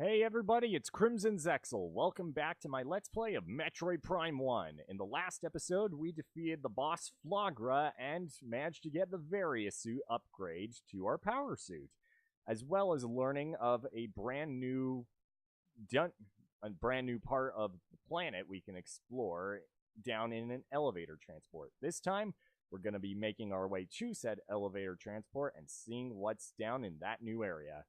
Hey everybody, it's Crimson Zexel. Welcome back to my Let's Play of Metroid Prime 1. In the last episode, we defeated the boss Flagra and managed to get the Varia suit upgrade to our power suit, as well as learning of a brand new part of the planet we can explore down in an elevator transport. This time, we're going to be making our way to said elevator transport and seeing what's down in that new area.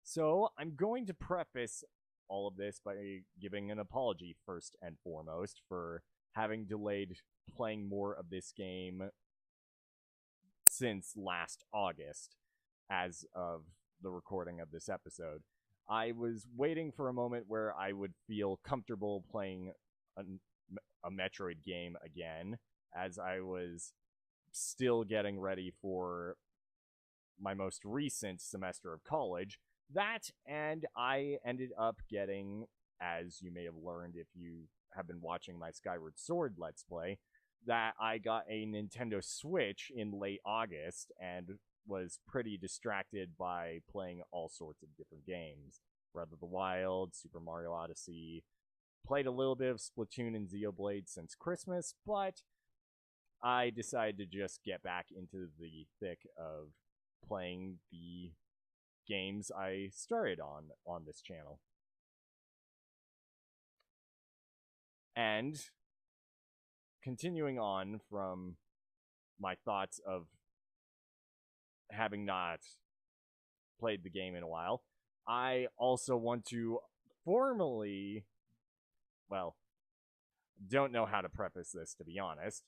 So, I'm going to preface all of this by giving an apology first and foremost for having delayed playing more of this game since last August, as of the recording of this episode. I was waiting for a moment where I would feel comfortable playing a Metroid game again, as I was still getting ready for my most recent semester of college. That, and I ended up getting, as you may have learned if you have been watching my Skyward Sword Let's Play, that I got a Nintendo Switch in late August and was pretty distracted by playing all sorts of different games. Breath of the Wild, Super Mario Odyssey, played a little bit of Splatoon and Xenoblade since Christmas, but I decided to just get back into the thick of playing the games I started on this channel. And continuing on from my thoughts of having not played the game in a while, I also want to formally, well, don't know how to preface this, to be honest.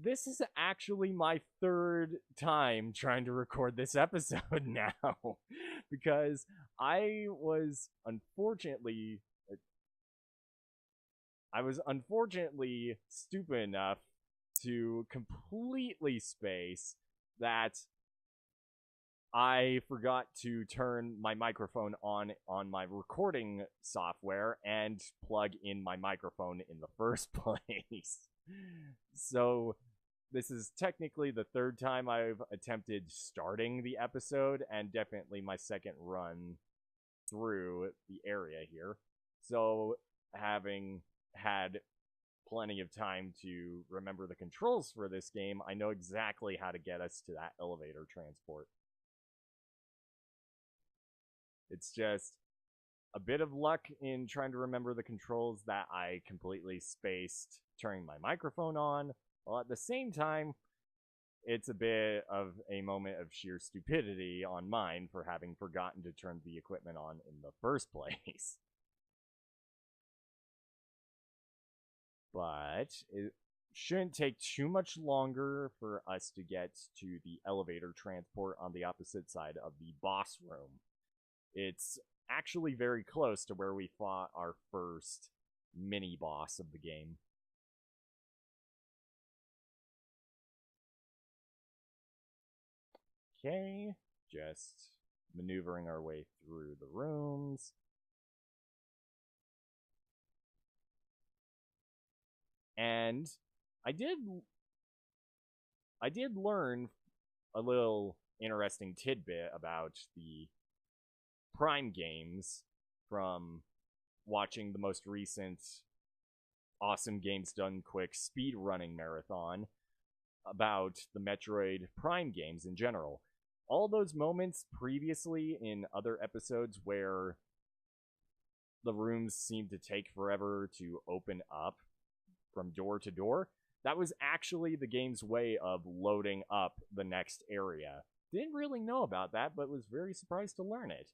This is actually my third time trying to record this episode now, because I was unfortunately stupid enough to completely space that I forgot to turn my microphone on my recording software and plug in my microphone in the first place. So, this is technically the third time I've attempted starting the episode, and definitely my second run through the area here. So, having had plenty of time to remember the controls for this game, I know exactly how to get us to that elevator transport. It's just a bit of luck in trying to remember the controls that I completely spaced turning my microphone on, while at the same time, it's a bit of a moment of sheer stupidity on mine for having forgotten to turn the equipment on in the first place. But it shouldn't take too much longer for us to get to the elevator transport on the opposite side of the boss room. It's actually very close to where we fought our first mini-boss of the game. Okay, just maneuvering our way through the rooms. And I did learn a little interesting tidbit about the Prime games from watching the most recent Awesome Games Done Quick speedrunning marathon about the Metroid Prime games in general. All those moments previously in other episodes where the rooms seemed to take forever to open up from door to door, that was actually the game's way of loading up the next area. Didn't really know about that, but was very surprised to learn it.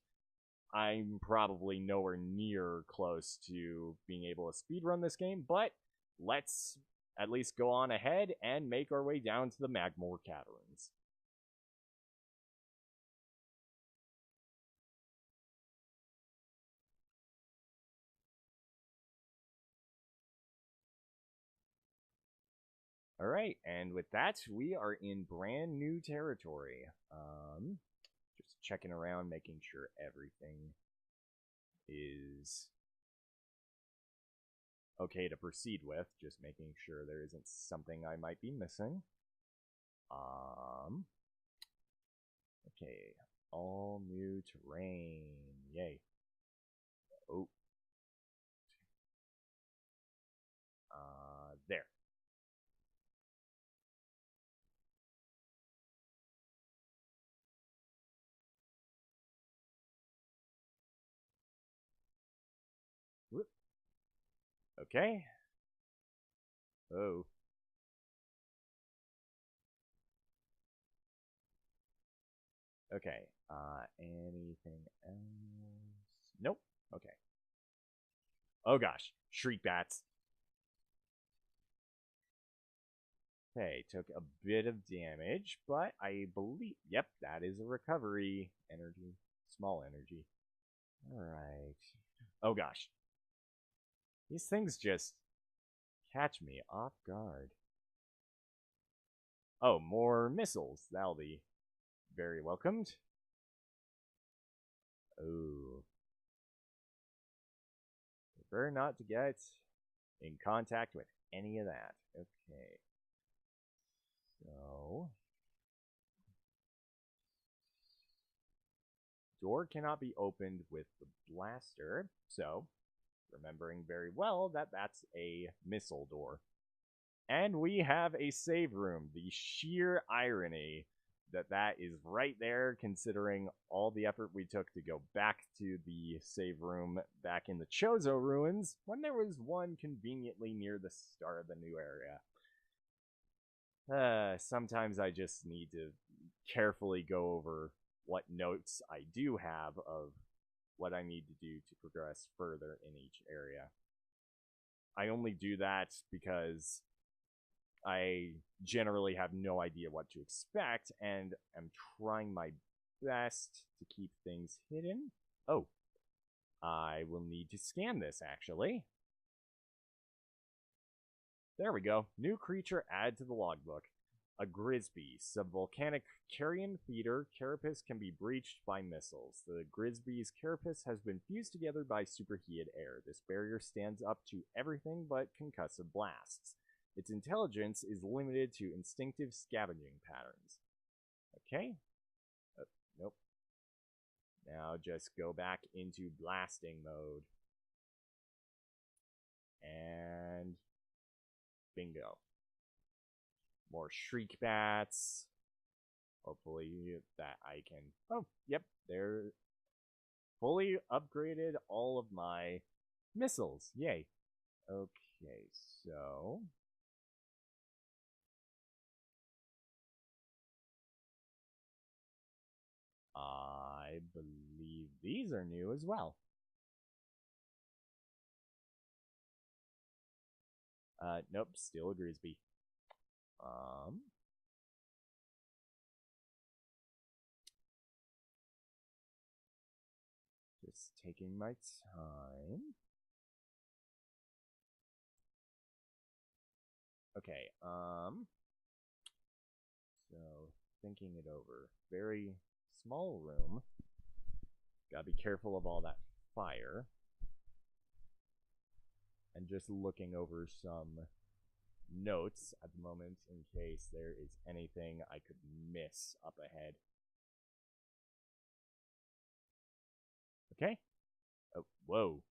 I'm probably nowhere near close to being able to speedrun this game, but let's at least go on ahead and make our way down to the Magmoor Caverns. Alright, and with that, we are in brand new territory. Just checking around, making sure everything is okay to proceed with, just making sure there isn't something I might be missing. Okay, all new terrain, yay. Oh. There. Whoop. Okay. Oh. Okay. Anything else? Nope. Okay. Oh gosh. Shriek bats. Okay, took a bit of damage, but I believe, yep, that is a recovery energy. Small energy. Alright. Oh gosh. These things just catch me off guard. Oh, more missiles. That'll be very welcomed. Oh. Prefer not to get in contact with any of that. Okay. So. Door cannot be opened with the blaster. So, remembering very well that that's a missile door. And we have a save room. The sheer irony that that is right there, considering all the effort we took to go back to the save room back in the Chozo ruins, when there was one conveniently near the start of the new area. Sometimes I just need to carefully go over what notes I do have of what I need to do to progress further in each area. I only do that because I generally have no idea what to expect, and am trying my best to keep things hidden. Oh, I will need to scan this, actually. There we go. New creature added to the logbook. A Grisby, subvolcanic carrion feeder. Carapace can be breached by missiles. The Grisby's carapace has been fused together by superheated air. This barrier stands up to everything but concussive blasts. Its intelligence is limited to instinctive scavenging patterns. Okay. Nope. Now just go back into blasting mode. And bingo. More shriek bats. Hopefully that I can... Oh, yep. They're fully upgraded all of my missiles. Yay. Okay, so... I believe these are new as well. Nope, still a Grisby. Just taking my time. Okay, so thinking it over. Very small room. Gotta be careful of all that fire. And just looking over some notes at the moment in case there is anything I could miss up ahead. Okay. Oh, whoa.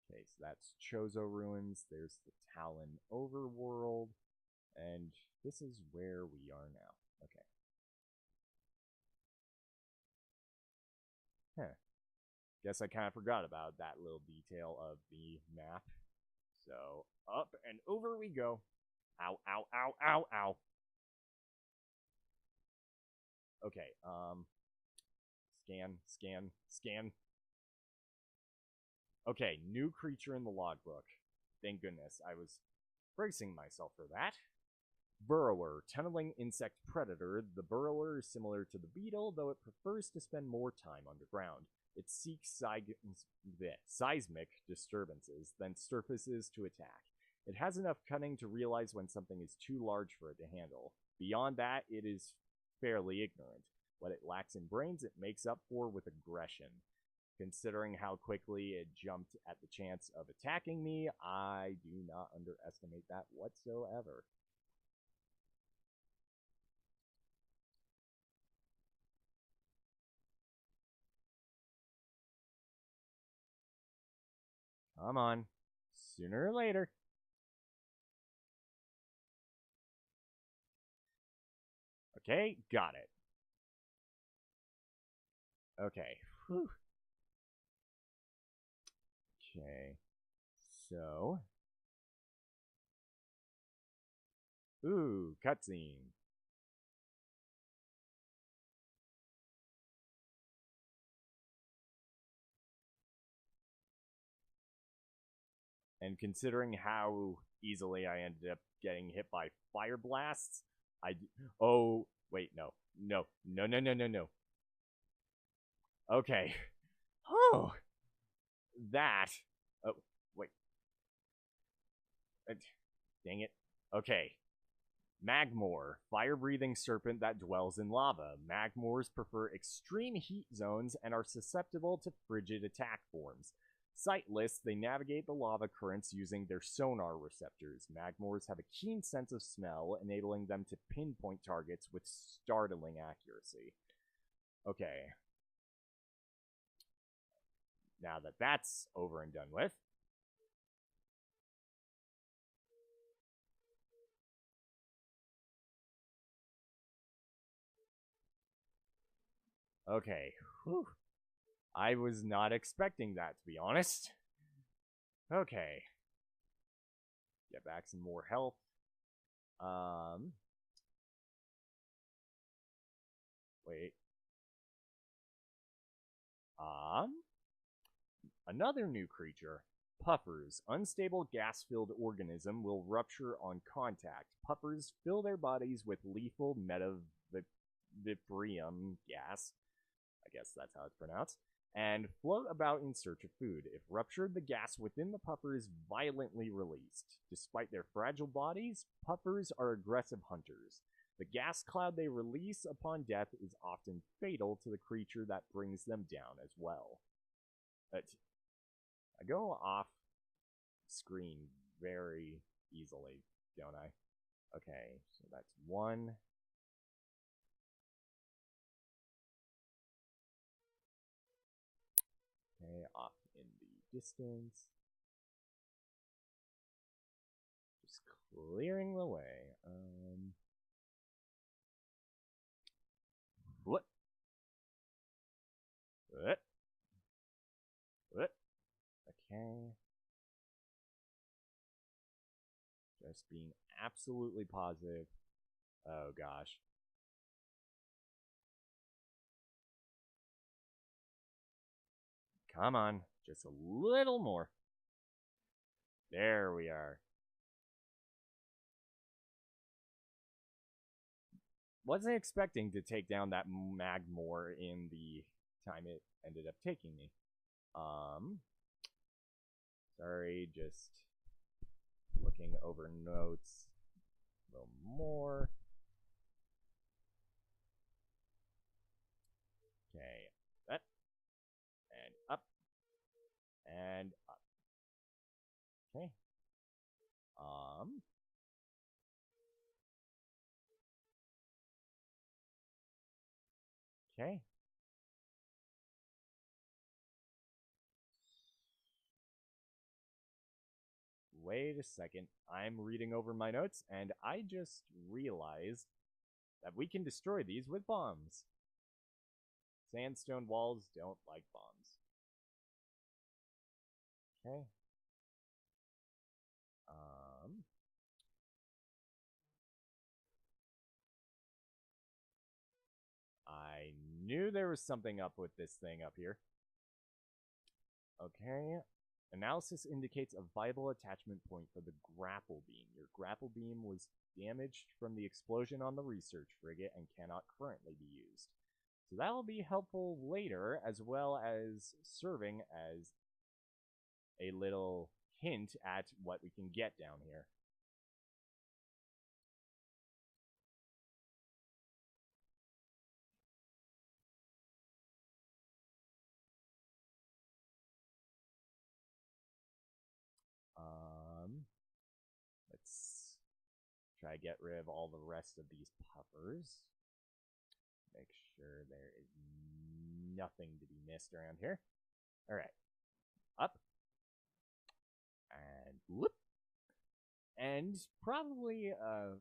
Okay, so that's Chozo Ruins. There's the Talon Overworld. And this is where we are now. Okay. Huh. Guess I kind of forgot about that little detail of the map. So, up and over we go. Ow, ow, ow, ow, ow. Okay, scan. Okay, new creature in the logbook. Thank goodness, I was bracing myself for that. Burrower, tunneling insect predator. The burrower is similar to the beetle, though it prefers to spend more time underground. It seeks seismic disturbances, then surfaces to attack. It has enough cunning to realize when something is too large for it to handle. Beyond that, it is fairly ignorant. What it lacks in brains, it makes up for with aggression. Considering how quickly it jumped at the chance of attacking me, I do not underestimate that whatsoever. Come on. Sooner or later. Okay, got it. Okay. Whew. Okay. So. Ooh, cutscene. And considering how easily I ended up getting hit by fire blasts, oh, wait, no. No. No, no, no, no, no. Okay. Oh. That. Oh, wait. Dang it. Okay. Magmoor, fire-breathing serpent that dwells in lava. Magmoors prefer extreme heat zones and are susceptible to frigid attack forms. Sightless, they navigate the lava currents using their sonar receptors. Magmoors have a keen sense of smell, enabling them to pinpoint targets with startling accuracy. Okay. Now that that's over and done with, okay. Whew. I was not expecting that, to be honest. Okay. Get back some more health. Wait. Another new creature. Puffers. Unstable gas-filled organism will rupture on contact. Puffers fill their bodies with lethal metavibrium gas. I guess that's how it's pronounced. And float about in search of food. If ruptured, the gas within the puffer is violently released. Despite their fragile bodies, puffers are aggressive hunters. The gas cloud they release upon death is often fatal to the creature that brings them down as well. I go off screen very easily, don't I? Okay, so that's one. Okay, off in the distance. Just clearing the way. What? What? What? Okay. Just being absolutely positive. Oh gosh. Come on, just a little more. There we are. Wasn't expecting to take down that Magmoor in the time it ended up taking me. Sorry, just looking over notes a little more. Okay, that and up and up. Okay. Okay. Wait a second. I'm reading over my notes, and I just realized that we can destroy these with bombs. Sandstone walls don't like bombs. Okay. I knew there was something up with this thing up here. Okay. Analysis indicates a viable attachment point for the grapple beam. Your grapple beam was damaged from the explosion on the research frigate and cannot currently be used. So that will be helpful later, as well as serving as a little hint at what we can get down here. Let's try to get rid of all the rest of these puffers. Make sure there is nothing to be missed around here. All right. Up. Whoop. And probably a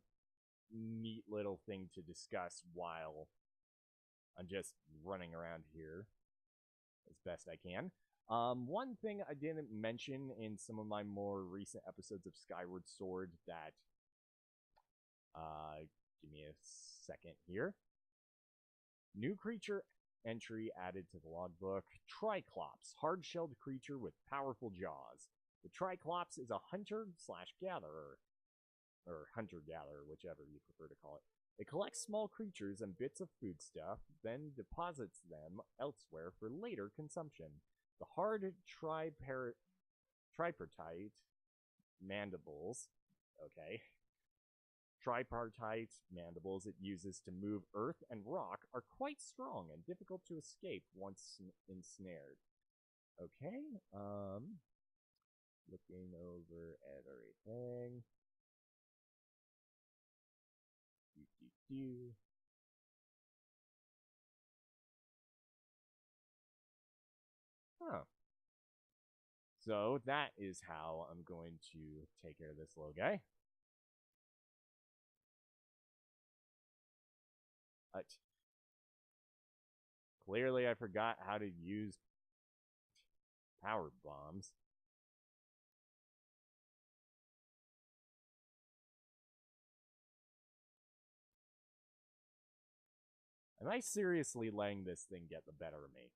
neat little thing to discuss while I'm just running around here as best I can. One thing I didn't mention in some of my more recent episodes of Skyward Sword that, give me a second here. New creature entry added to the logbook. Triclops, hard-shelled creature with powerful jaws. The Triclops is a hunter/gatherer, or hunter-gatherer, whichever you prefer to call it. It collects small creatures and bits of foodstuff, then deposits them elsewhere for later consumption. The hard tripartite mandibles, tripartite mandibles it uses to move earth and rock are quite strong and difficult to escape once ensnared. Okay, looking over everything. Huh. So that is how I'm going to take care of this little guy. Clearly I forgot how to use power bombs. Am I seriously letting this thing get the better of me?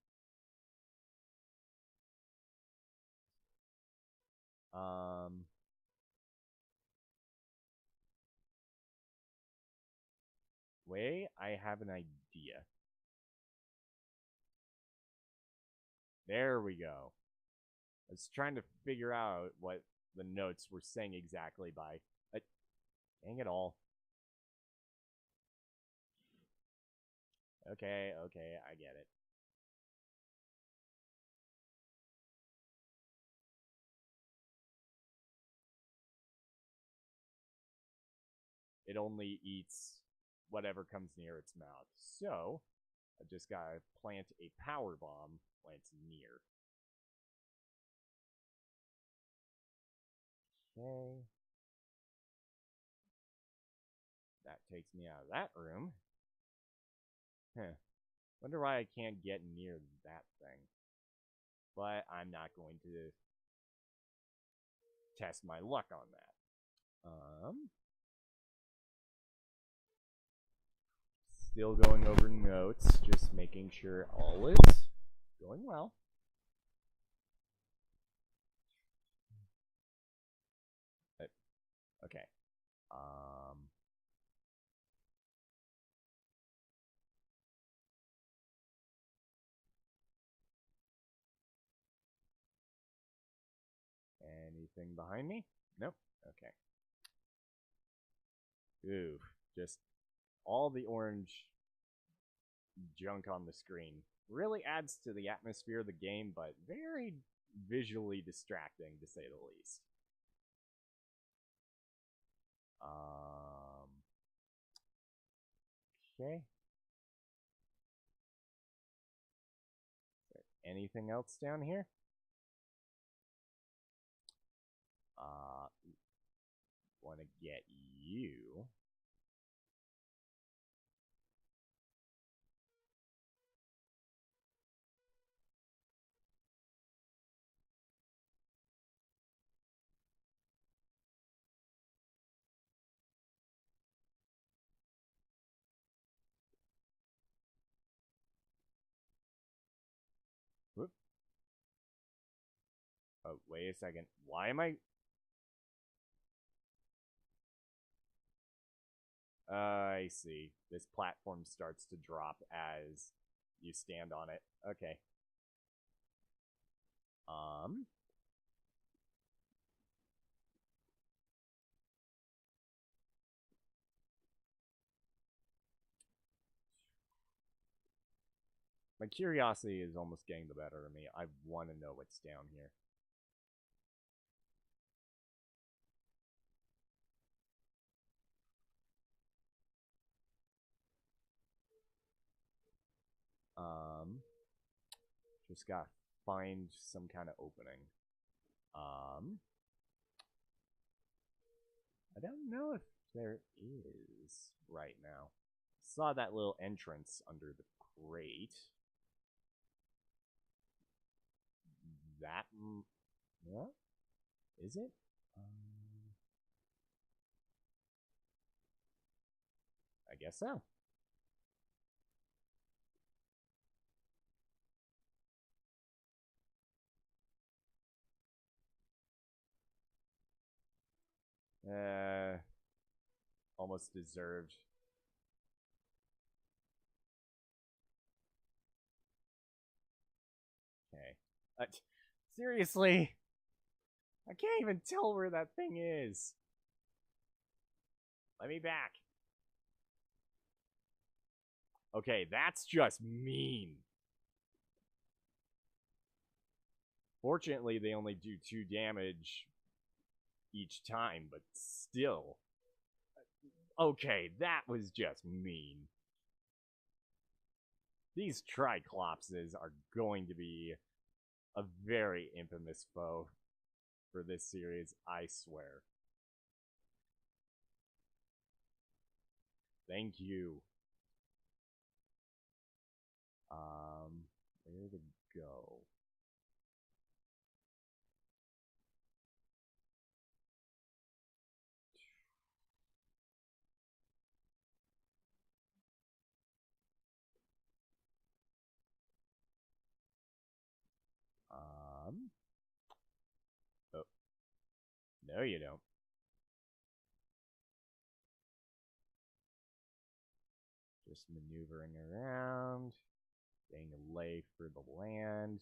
Wait, I have an idea. There we go. I was trying to figure out what the notes were saying exactly by... dang it all. Okay, I get it. It only eats whatever comes near its mouth. So, I just gotta plant a power bomb when it's near. Okay. That takes me out of that room. Huh. Wonder why I can't get near that thing. But I'm not going to test my luck on that. Still going over notes, just making sure all is going well. Okay. Anything behind me? Nope. Okay. Ooh, just all the orange junk on the screen really adds to the atmosphere of the game, but very visually distracting, to say the least. Okay. Is there anything else down here? Want to get you. Whoop. Oh, wait a second. Why am I... I see. This platform starts to drop as you stand on it. Okay. My curiosity is almost getting the better of me. I want to know what's down here. Just gotta find some kind of opening. I don't know if there is right now. Saw that little entrance under the grate. That, yeah, is it? I guess so. Almost deserved. Okay. Seriously? I can't even tell where that thing is. Let me back. Okay, that's just mean. Fortunately, they only do 2 damage each time, but still. Okay, that was just mean. These Triclopses are going to be a very infamous foe for this series, I swear. Thank you. Where to go? Oh. No, you don't. Just maneuvering around. Staying a lay for the land.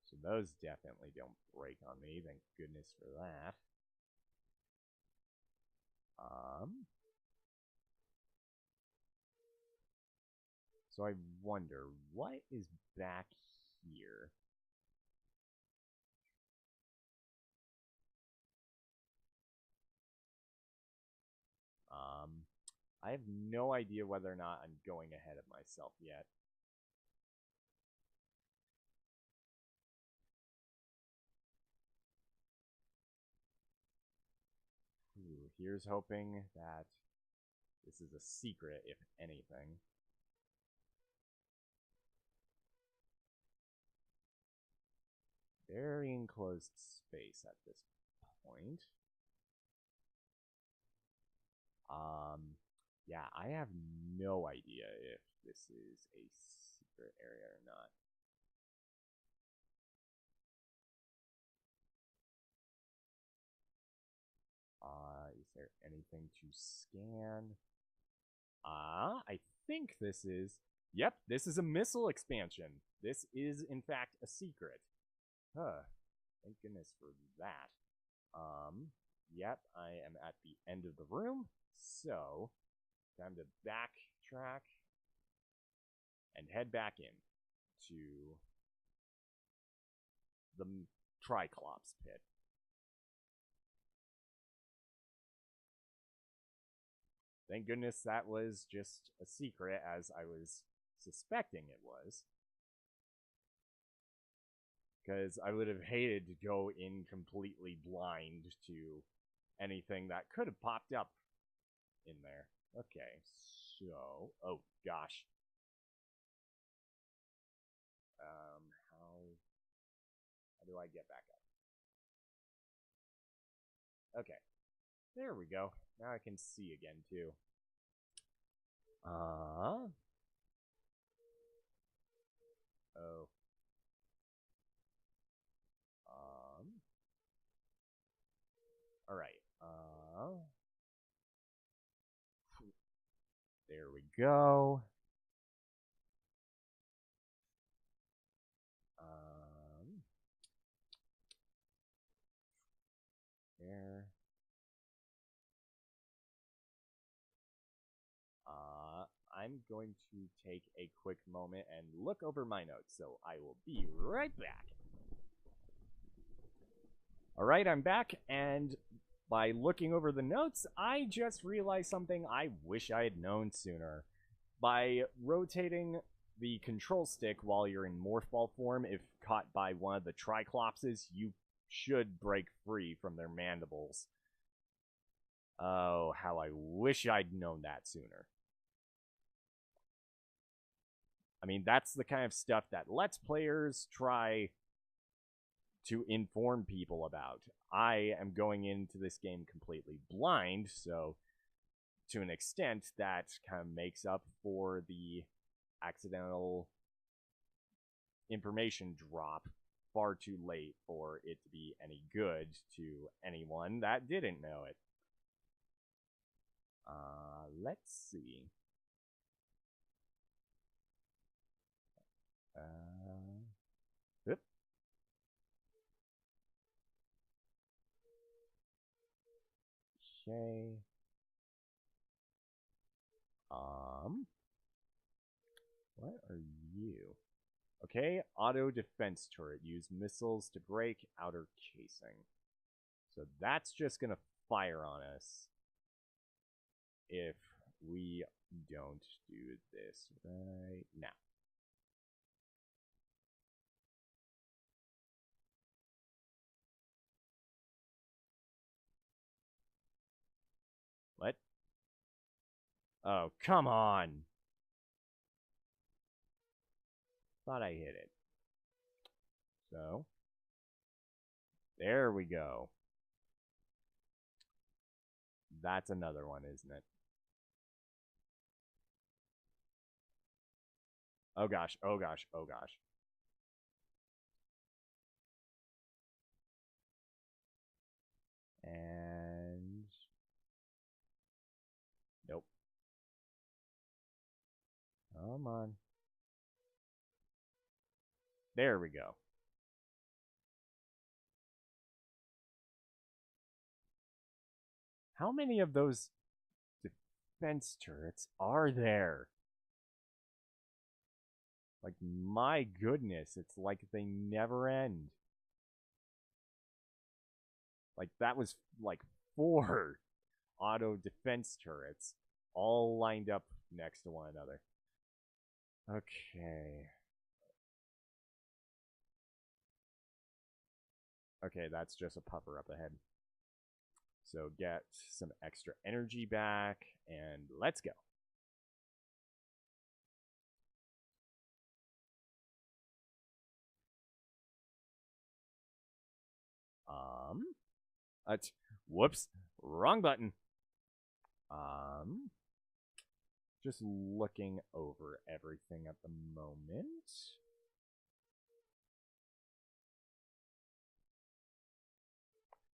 So those definitely don't break on me. Thank goodness for that. So I wonder, what is back here? I have no idea whether or not I'm going ahead of myself yet. Ooh, here's hoping that this is a secret, if anything. Very enclosed space at this point. Yeah, I have no idea if this is a secret area or not. Is there anything to scan? I think this is... Yep, this is a missile expansion. This is, in fact, a secret. Huh. Thank goodness for that. Yep, I am at the end of the room. So, time to backtrack and head back in to the Triclops pit. Thank goodness that was just a secret, as I was suspecting it was. Because I would have hated to go in completely blind to anything that could have popped up in there. Okay, so... Oh, gosh. How do I get back up? Okay. There we go. Now I can see again, too. Oh. Alright. There we go. There. I'm going to take a quick moment and look over my notes, so I will be right back. Alright, I'm back, and by looking over the notes, I just realized something I wish I had known sooner. By rotating the control stick while you're in morph ball form, if caught by one of the Triclopses, you should break free from their mandibles. Oh, how I wish I'd known that sooner. I mean, that's the kind of stuff that Let's Players try to inform people about. I am going into this game completely blind, so to an extent, that kind of makes up for the accidental information drop far too late for it to be any good to anyone that didn't know it. Let's see. Oop. Okay. What are you? Okay, auto defense turret. Use missiles to break outer casing. So that's just gonna fire on us if we don't do this right now. What? Oh, come on. Thought I hit it. So, there we go. That's another one, isn't it? Oh gosh, oh gosh, oh gosh. And... nope. Come on. There we go. How many of those defense turrets are there? Like, my goodness, it's like they never end. Like, that was like 4 auto defense turrets all lined up next to one another. Okay. Okay, that's just a puffer up ahead. So get some extra energy back, and let's go. Whoops, wrong button. Just looking over everything at the moment.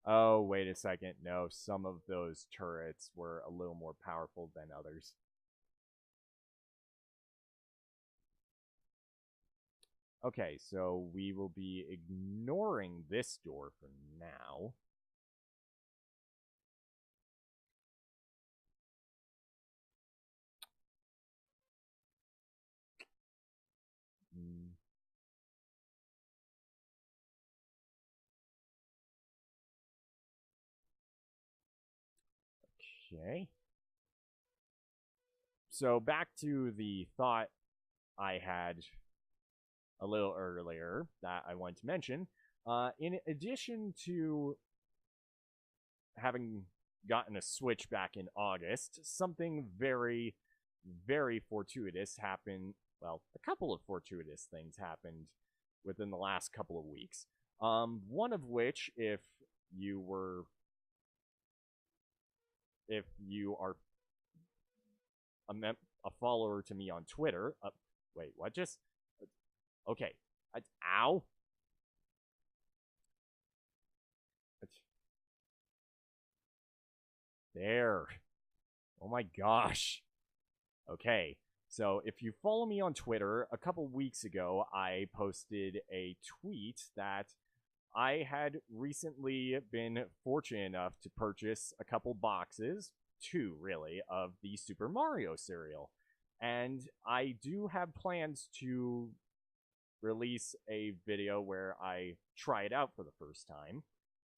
Oh, wait a second. No, some of those turrets were a little more powerful than others. Okay, so we will be ignoring this door for now. Okay. So back to the thought I had a little earlier that I wanted to mention. In addition to having gotten a Switch back in August, something very, very fortuitous happened. Well, a couple of fortuitous things happened within the last couple of weeks. One of which, if you are a follower to me on Twitter, wait, what? Just okay. Ow. There. Oh my gosh. Okay. So if you follow me on Twitter, a couple weeks ago, I posted a tweet that I had recently been fortunate enough to purchase a couple boxes, 2 really, of the Super Mario cereal. And I do have plans to release a video where I try it out for the first time.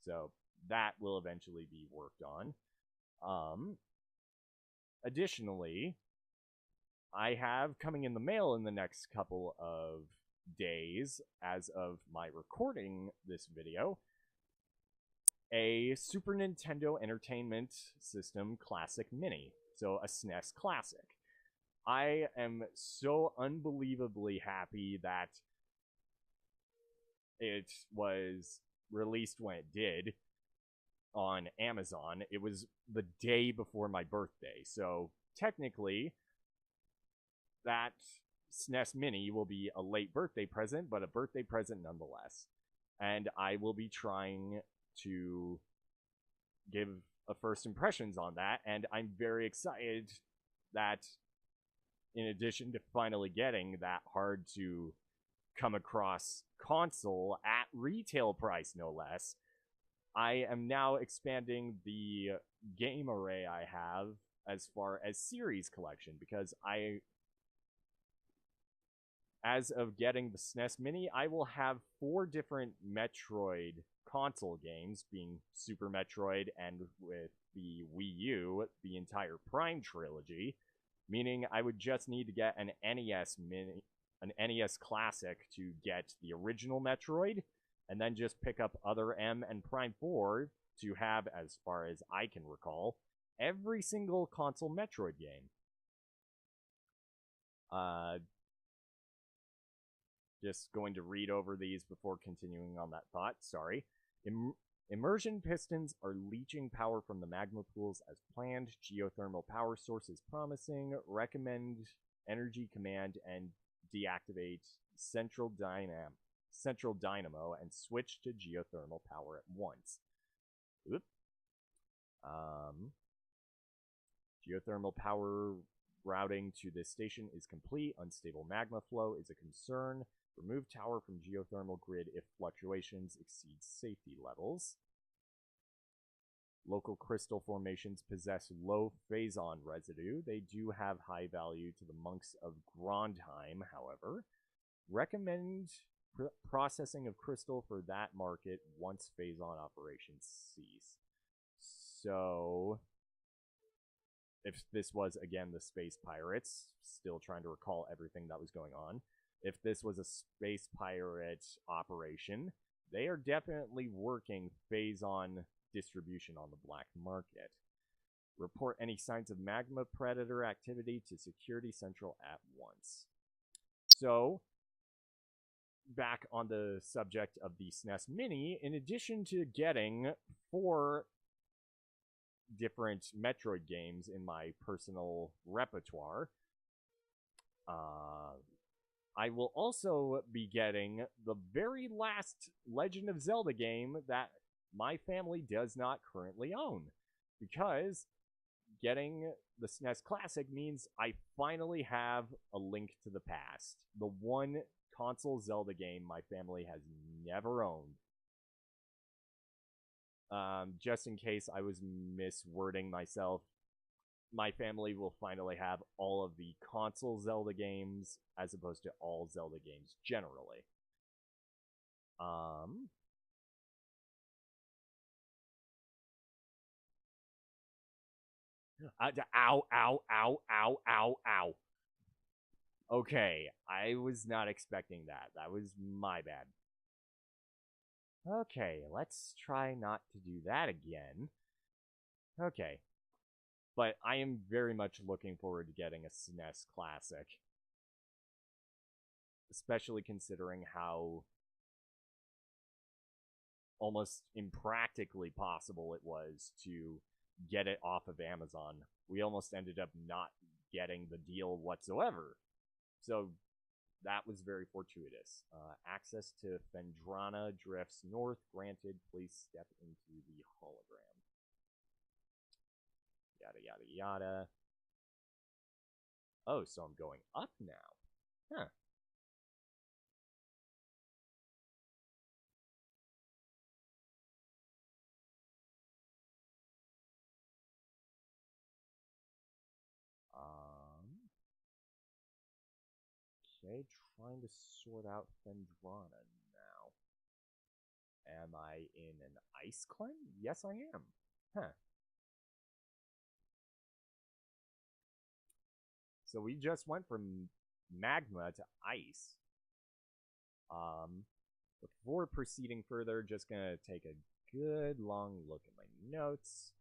So that will eventually be worked on. Additionally, I have coming in the mail in the next couple of days, as of my recording this video, a Super Nintendo Entertainment System Classic Mini. So a SNES Classic. I am so unbelievably happy that it was released when it did on Amazon. It was the day before my birthday, so technically that SNES Mini will be a late birthday present, but a birthday present nonetheless. And I will be trying to give a first impressions on that, and I'm very excited that in addition to finally getting that hard to come across console at retail price, no less, I am now expanding the game array I have as far as series collection, because as of getting the SNES Mini, I will have 4 different Metroid console games, being Super Metroid, and with the Wii U, the entire Prime trilogy, meaning I would just need to get an NES Classic to get the original Metroid, and then just pick up other M and Prime 4 to have, as far as I can recall, every single console Metroid game. Just going to read over these before continuing on that thought. Sorry. Immersion pistons are leaching power from the magma pools as planned. Geothermal power source is promising. Recommend energy command and deactivate central dynamo and switch to geothermal power at once. Oop. Geothermal power routing to this station is complete. Unstable magma flow is a concern. Remove tower from geothermal grid if fluctuations exceed safety levels. Local crystal formations possess low phazon residue. They do have high value to the monks of Grondheim, however. Recommend processing of crystal for that market once phazon operations cease. So, if this was, again, the Space Pirates, still trying to recall everything that was going on, if this was a Space Pirate operation, they are definitely working phazon distribution on the black market. Report any signs of magma predator activity to Security Central at once. So, back on the subject of the SNES Mini, in addition to getting 4 different Metroid games in my personal repertoire, I will also be getting the very last Legend of Zelda game that my family does not currently own, because getting the SNES Classic means I finally have a Link to the Past, the one console Zelda game my family has never owned. Just in case I was miswording myself, my family will finally have all of the console Zelda games as opposed to all Zelda games generally. Ow, ow, ow, ow, ow, ow. Okay, I was not expecting that. That was my bad. Okay, let's try not to do that again. Okay. But I am very much looking forward to getting a SNES Classic. Especially considering how almost impractically possible it was to get it off of Amazon. We almost ended up not getting the deal whatsoever. So that was very fortuitous. Access to Phendrana Drifts North granted. Please step into the hologram. Yada, yada, yada. Oh, so I'm going up now. Huh. Okay, trying to sort out Phendrana now. Am I in an ice climb? Yes, I am. Huh. So we just went from magma to ice. Before proceeding further, just gonna take a good long look at my notes.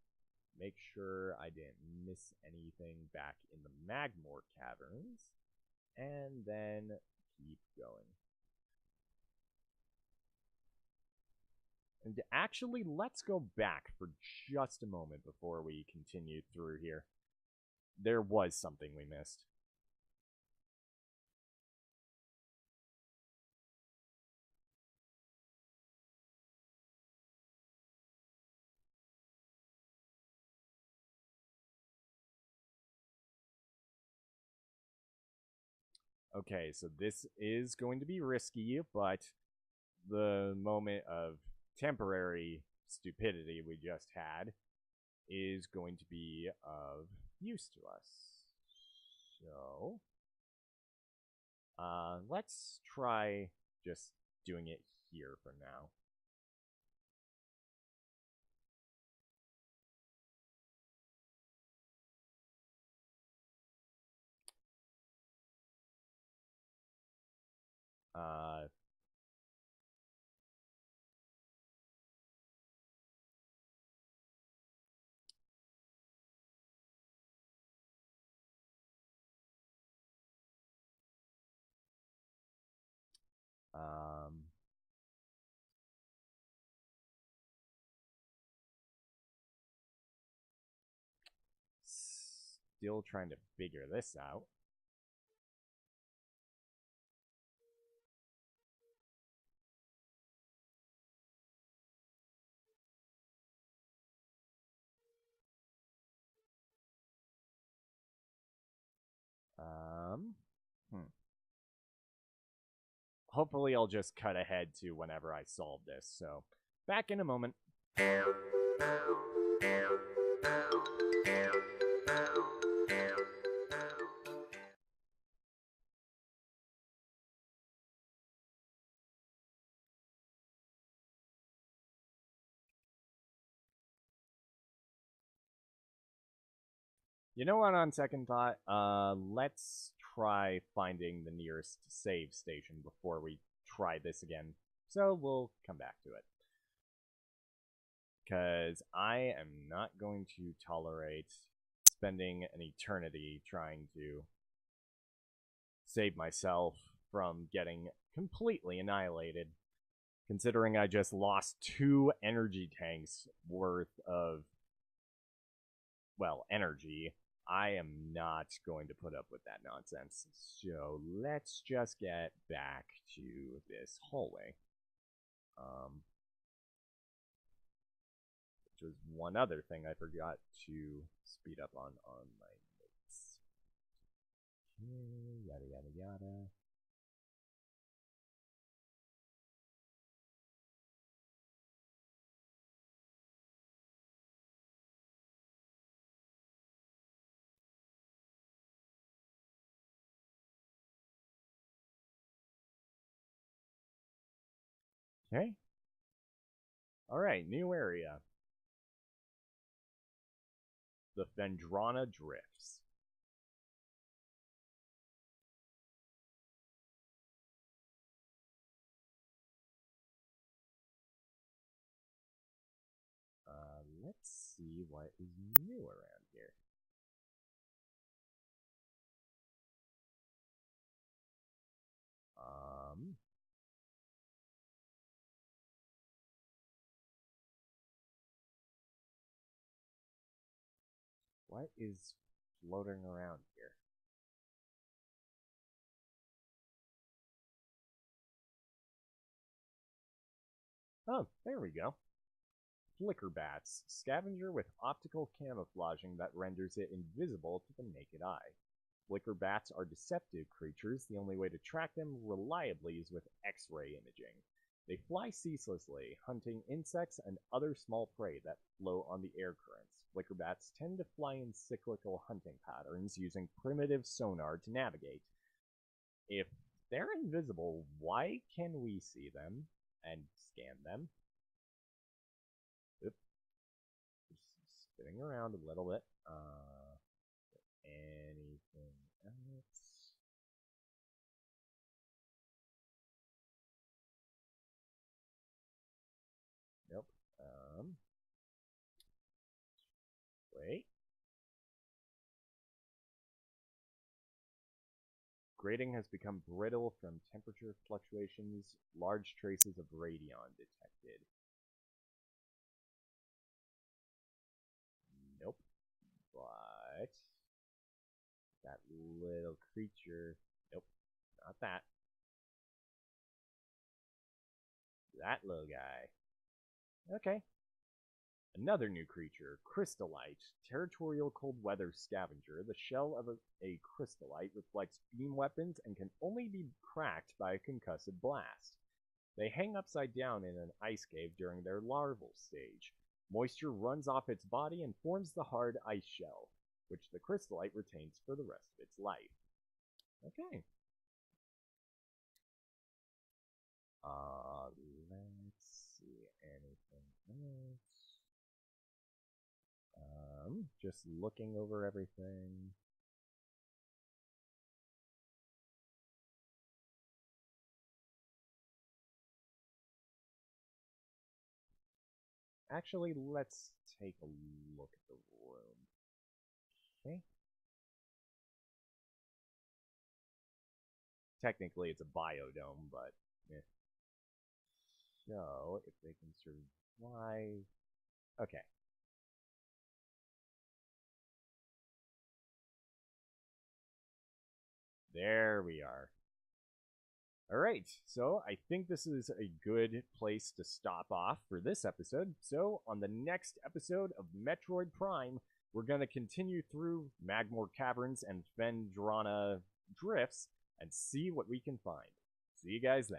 Make sure I didn't miss anything back in the Magmoor Caverns. And then keep going. And actually, let's go back for just a moment before we continue through here. There was something we missed. Okay, so this is going to be risky, but the moment of temporary stupidity we just had is going to be of use to us. So, let's try just doing it here for now. Um, Still trying to figure this out. Hopefully I'll just cut ahead to whenever I solve this. So, back in a moment. You know what, on second thought, let's try finding the nearest save station before we try this again. So we'll come back to it. Because I am not going to tolerate spending an eternity trying to save myself from getting completely annihilated. Considering I just lost 2 energy tanks worth of, well, energy, I am not going to put up with that nonsense. So let's just get back to this hallway. Which was one other thing I forgot to speed up on my notes. Okay, yada yada yada. Okay. Alright, new area. The Phendrana Drifts. Let's see what is new around here. What is floating around here? Oh, there we go. Flicker bats, scavenger with optical camouflaging that renders it invisible to the naked eye. Flicker bats are deceptive creatures. The only way to track them reliably is with X-ray imaging. They fly ceaselessly, hunting insects and other small prey that float on the air currents. Flicker bats tend to fly in cyclical hunting patterns, using primitive sonar to navigate. If they're invisible, why can we see them and scan them? Oops. Just spinning around a little bit. Anything Nope. Wait. Grating has become brittle from temperature fluctuations. Large traces of radion detected. Nope. But that little creature. Nope. Not that. That little guy. Okay. Another new creature, Crystallite, territorial cold weather scavenger. The shell of a crystallite reflects beam weapons and can only be cracked by a concussive blast. They hang upside down in an ice cave during their larval stage. Moisture runs off its body and forms the hard ice shell, which the crystallite retains for the rest of its life. Okay. Let's see anything else. Just looking over everything. Actually, let's take a look at the room. Okay. Technically, it's a biodome, but eh. So, if they can survive... Okay. There we are. Alright, so I think this is a good place to stop off for this episode. So, on the next episode of Metroid Prime, we're going to continue through Magmoor Caverns and Phendrana Drifts and see what we can find. See you guys then.